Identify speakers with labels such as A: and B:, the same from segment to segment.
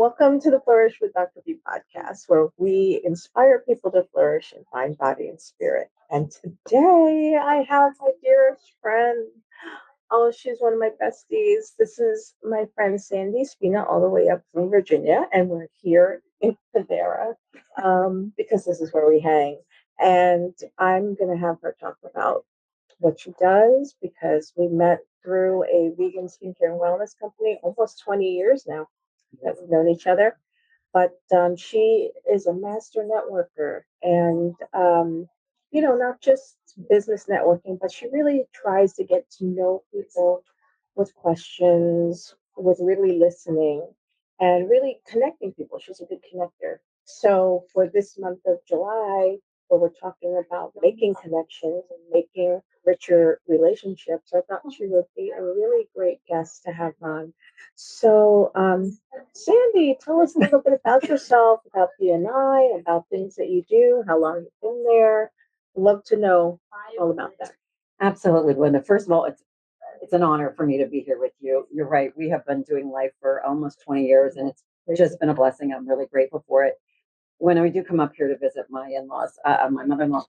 A: Welcome to the Flourish with Dr. B podcast, where we inspire people to flourish in mind, body, and spirit. And today I have my dearest friend. Oh, she's one of my besties. This is my friend Sandy Spina, all the way up from Virginia, and we're here in Cadera because this is where we hang. And I'm going to have her talk about what she does because we met through a vegan skincare and wellness company almost 20 years now that we've known each other. But she is a master networker and, not just business networking, but she really tries to get to know people with questions, with really listening and really connecting people. She's a good connector. So for this month of July, where we're talking about making connections and making richer relationships, I thought she would be a really great guest to have on. So, Sandy, tell us a little bit about yourself, about BNI, about things that you do, how long you've been there. Love to know all about that.
B: Absolutely, Linda. First of all, it's an honor for me to be here with you. You're right. We have been doing life for almost 20 years, and it's just been a blessing. I'm really grateful for it. When we do come up here to visit my in-laws, my mother-in-law,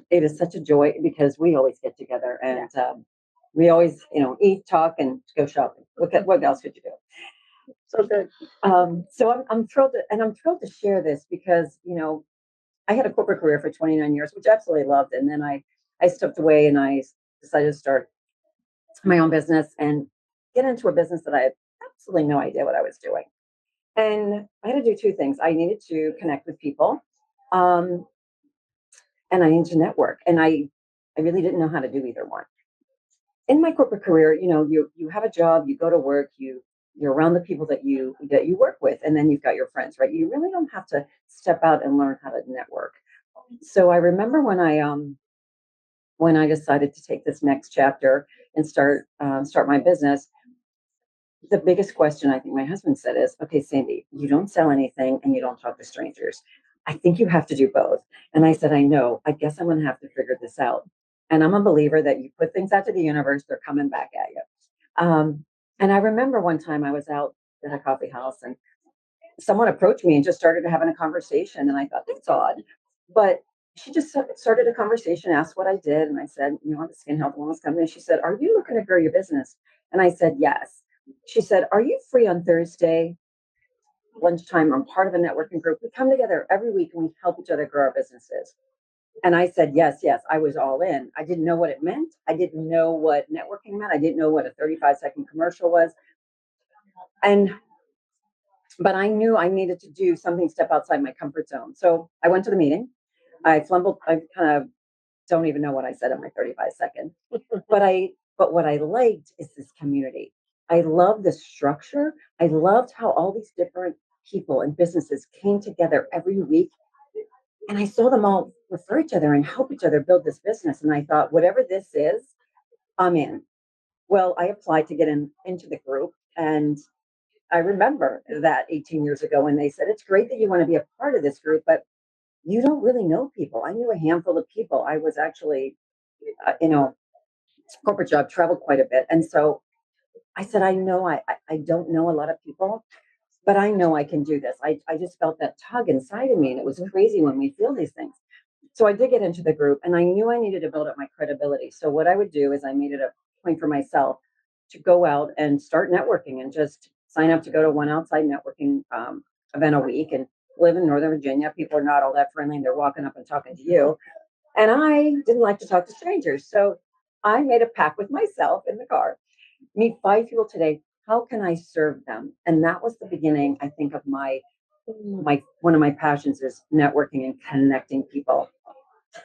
B: it is such a joy because we always get together and we always, eat, talk, and go shopping. What else could you do?
A: So good.
B: So I'm thrilled I'm thrilled to share this because I had a corporate career for 29 years, which I absolutely loved, and then I stepped away and I decided to start my own business and get into a business that I had absolutely no idea what I was doing. And I had to do two things. I needed to connect with people, um, and I needed to network. And I really didn't know how to do either one. In my corporate career, you have a job, you go to work, you're around the people that you work with, and then you've got your friends, right? You really don't have to step out and learn how to network. So I remember when I decided to take this next chapter and start my business, the biggest question I think my husband said is, "Okay, Sandy, you don't sell anything and you don't talk to strangers. I think you have to do both." And I said, "I know. I guess I'm going to have to figure this out." And I'm a believer that you put things out to the universe, they're coming back at you. And I remember one time I was out at a coffee house and someone approached me and just started having a conversation. And I thought, that's odd. But she just started a conversation, asked what I did. And I said, I'm the Skin Health Wellness Company. She said, "Are you looking to grow your business?" And I said, "Yes." She said, "Are you free on Thursday lunchtime? I'm part of a networking group. We come together every week and we help each other grow our businesses." And I said, yes, yes. I was all in. I didn't know what it meant. I didn't know what networking meant. I didn't know what a 35-second commercial was. But I knew I needed to do something, step outside my comfort zone. So I went to the meeting. I flumbled. I kind of don't even know what I said in my 35 seconds. But what I liked is this community. I loved the structure. I loved how all these different people and businesses came together every week. And I saw them all refer each other and help each other build this business. And I thought, whatever this is, I'm in. Well, I applied to get into the group. And I remember that 18 years ago when they said, "It's great that you want to be a part of this group, but you don't really know people." I knew a handful of people. I was actually, corporate job, traveled quite a bit. And so I said, "I know I don't know a lot of people, but I know I can do this." I just felt that tug inside of me. And it was crazy when we feel these things. So I did get into the group and I knew I needed to build up my credibility. So what I would do is I made it a point for myself to go out and start networking and just sign up to go to one outside networking event a week and live in Northern Virginia. People are not all that friendly and they're walking up and talking to you. And I didn't like to talk to strangers. So I made a pact with myself in the car. Meet 5 people today. How can I serve them? And that was the beginning, I think, of my one of my passions is networking and connecting people.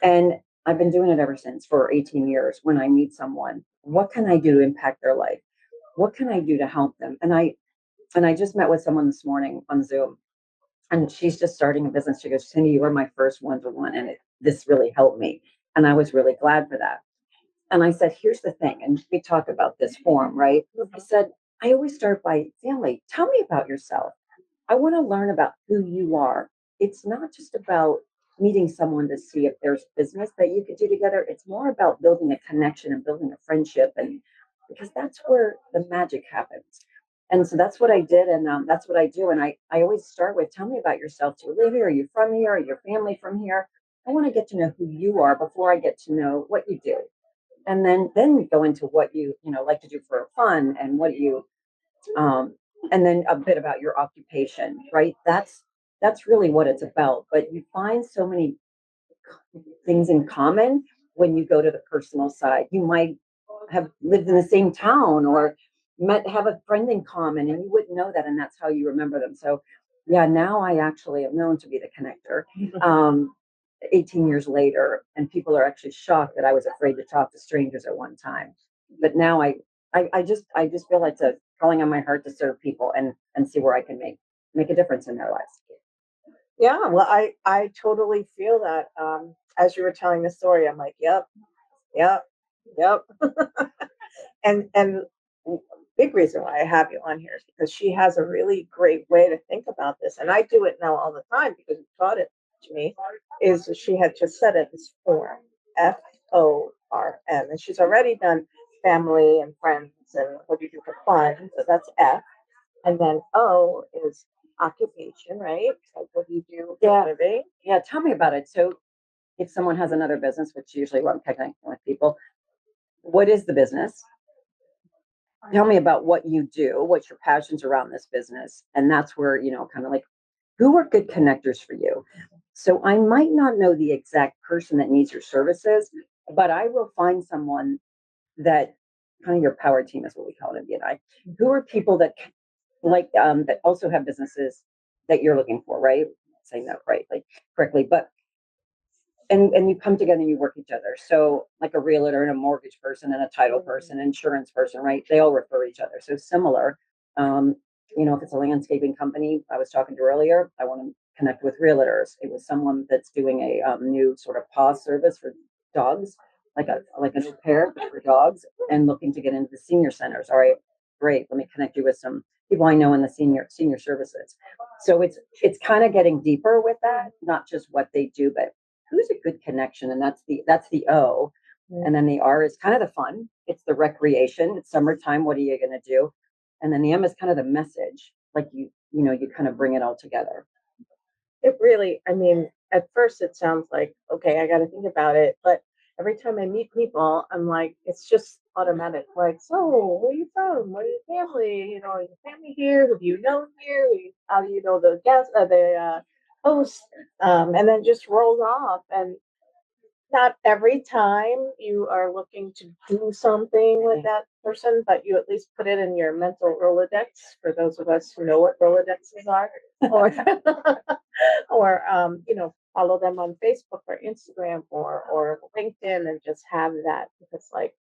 B: And I've been doing it ever since for 18 years. When I meet someone, what can I do to impact their life? What can I do to help them? And I just met with someone this morning on Zoom, and she's just starting a business. She goes, "Cindy, you were my first one-to-one, and this really helped me." And I was really glad for that. And I said, "Here's the thing," and we talk about this form, right? I said, "I always start by family. Tell me about yourself. I want to learn about who you are. It's not just about meeting someone to see if there's business that you could do together. It's more about building a connection and building a friendship, and because that's where the magic happens." And so that's what I did, and that's what I do. And I always start with, tell me about yourself. Do you live here? Are you from here? Are your family from here? I want to get to know who you are before I get to know what you do. And then we go into what you know like to do for fun, and what you um and then a bit about your occupation, right? That's really what it's about. But you find so many things in common when you go to the personal side. You might have lived in the same town, or you might have a friend in common, and you wouldn't know that, and that's how you remember them. So yeah, now I actually am known to be the connector. um, 18 years later, and people are actually shocked that I was afraid to talk to strangers at one time. But now I just feel it's a calling on my heart to serve people, and see where I can make a difference in their lives.
A: Yeah, well, I totally feel that. As you were telling the story, I'm like, yep, yep, yep. And big reason why I have you on here is because she has a really great way to think about this, and I do it now all the time because you taught it to me. Is she had just said it, this form, F.O.R.M, and she's already done family and friends and what do you do for fun, so that's F, and then O is occupation, right? Like what do you do for
B: Yeah.
A: living?
B: Yeah, tell me about it. So if someone has another business, which usually what I'm connecting with people, what is the business? Tell me about what you do, what's your passions around this business. And that's where, kind of like, who are good connectors for you? So I might not know the exact person that needs your services, but I will find someone that kind of your power team is what we call it in BNI. Who are people that that also have businesses that you're looking for, right? Saying that right, like correctly, but and you come together and you work each other. So like a realtor and a mortgage person and a title person, insurance person, right? They all refer each other. So similar. Um, if it's a landscaping company I was talking to earlier, I want to connect with realtors. It was someone that's doing a new sort of paw service for dogs, like a new pair for dogs, and looking to get into the senior centers. All right, great. Let me connect you with some people I know in the senior services. So it's kind of getting deeper with that, not just what they do, but who's a good connection, and that's the O. And then the R is kind of the fun. It's the recreation. It's summertime. What are you going to do? And then the M is kind of the message. Like you kind of bring it all together.
A: It really, I mean, at first it sounds like, okay, I got to think about it. But every time I meet people, I'm like, it's just automatic. Like, so where are you from? What are your family? Are your family here? Who do you know here? How do you know the guest, the host? And then just rolls off. And not every time you are looking to do something with that person, but you at least put it in your mental Rolodex for those of us who know what Rolodexes are, or or follow them on Facebook or Instagram or LinkedIn and just have that because like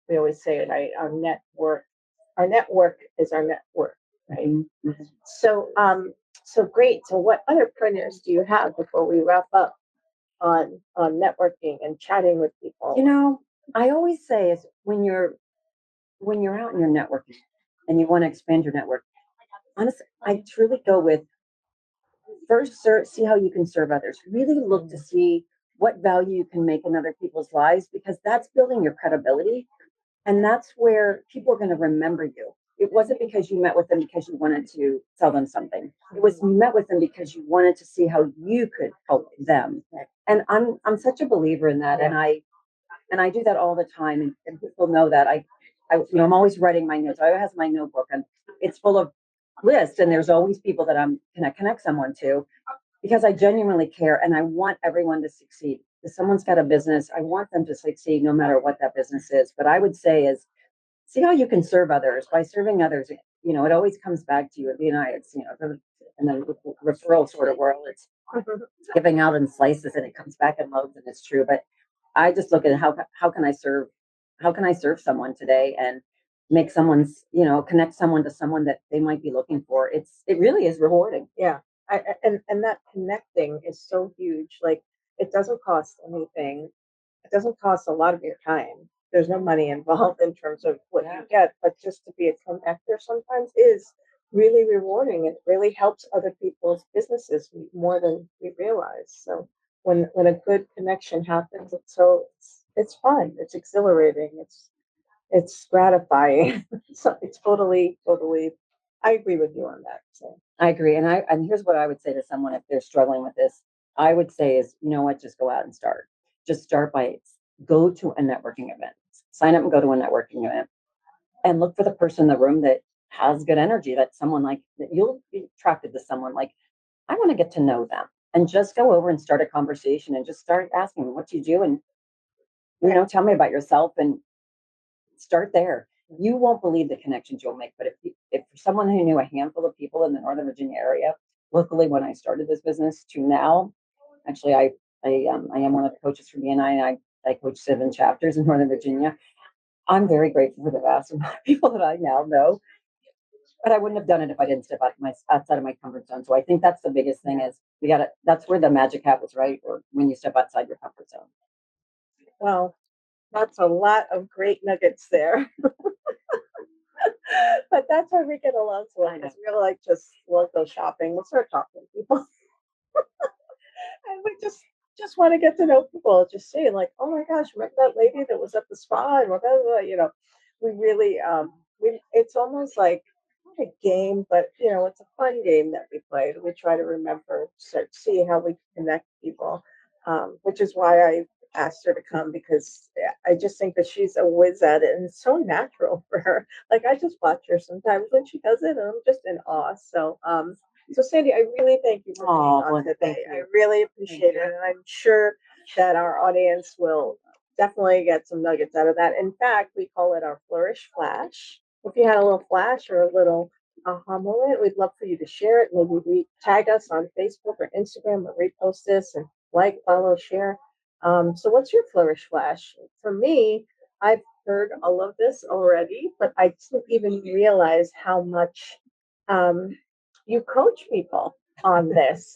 A: we always say, right, our network is our net worth, right? Mm-hmm. So great. So what other printers do you have before we wrap up on networking and chatting with people?
B: I always say is when you're out and you're networking and you want to expand your network, honestly, I truly go with first see how you can serve others. Really look to see what value you can make in other people's lives, because that's building your credibility, and that's where people are going to remember you. It wasn't because you met with them because you wanted to sell them something. It was you met with them because you wanted to see how you could help them. And I'm such a believer in that, and I do that all the time, and people know that I'm always writing my notes. I always have my notebook, and it's full of lists, and there's always people that I'm going to connect someone to, because I genuinely care and I want everyone to succeed. If someone's got a business, I want them to succeed no matter what that business is. But I would say is see how you can serve others. By serving others, it always comes back to you. At BNI, it's, in the referral sort of world, it's giving out in slices and it comes back in loaves, and it's true. But I just look at how can I serve someone today, and make someone's, connect someone to someone that they might be looking for. It really is rewarding.
A: Yeah. And that connecting is so huge. Like it doesn't cost anything. It doesn't cost a lot of your time. There's no money involved in terms of what you get, but just to be a connector sometimes is really rewarding. It really helps other people's businesses more than we realize. So when a good connection happens, it's fun. It's exhilarating. It's gratifying. So it's totally I agree with you on that. So.
B: I agree. And here's what I would say to someone if they're struggling with this. I would say is, you know what, just go out and start. Just start by go to a networking event. Sign up and go to a networking event and look for the person in the room that has good energy, that someone like that you'll be attracted to someone like, I want to get to know them. And just go over and start a conversation and just start asking what you do and tell me about yourself and start there. You won't believe the connections you'll make. But if for someone who knew a handful of people in the Northern Virginia area, locally when I started this business to now, actually I am one of the coaches for BNI and I coach 7 chapters in Northern Virginia. I'm very grateful for the vast amount of people that I now know. But I wouldn't have done it if I didn't step outside of my comfort zone. So I think that's the biggest thing is that's where the magic happens, right? Or when you step outside your comfort zone.
A: Well, that's a lot of great nuggets there. But that's why we get along so well, because we're like, just we'll go shopping, we'll start talking to people. And we just want to get to know people, just saying like, oh my gosh, remember that lady that was at the spa and blah, blah, blah, we really it's almost like not a game, but it's a fun game that we play. We try to remember, see how we connect people, which is why I asked her to come, because I just think that she's a whiz at it and it's so natural for her. Like I just watch her sometimes when she does it and I'm just in awe. So Sandy, I really thank you for being on today. I really appreciate it. And I'm sure that our audience will definitely get some nuggets out of that. In fact, we call it our Flourish Flash. If you had a little flash or a little aha moment, we'd love for you to share it. Maybe tag us on Facebook or Instagram or repost this and like, follow, share. So what's your Flourish Flash? For me, I've heard all of this already, but I didn't even realize how much you coach people on this.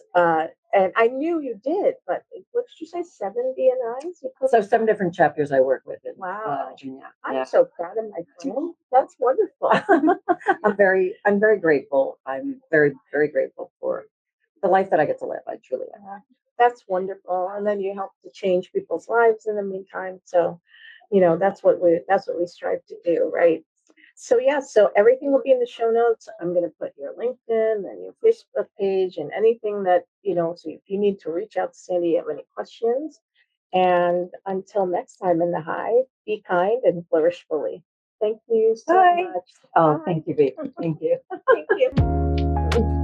A: And I knew you did, but what did you say, 7 BNIs?
B: So 7 different chapters I work with.
A: Wow. I'm so proud of my friend. That's wonderful.
B: I'm very grateful. I'm very, very grateful for the life that I get to live. I truly am.
A: That's wonderful. And then you help to change people's lives in the meantime. So, that's what we strive to do, right? So everything will be in the show notes. I'm going to put your LinkedIn and your Facebook page and anything that, so if you need to reach out to Sandy, you have any questions. And until next time in the Hive, be kind and flourish fully. Thank you so much.
B: Oh, Bye. Thank you, babe. Thank you.
A: Thank you.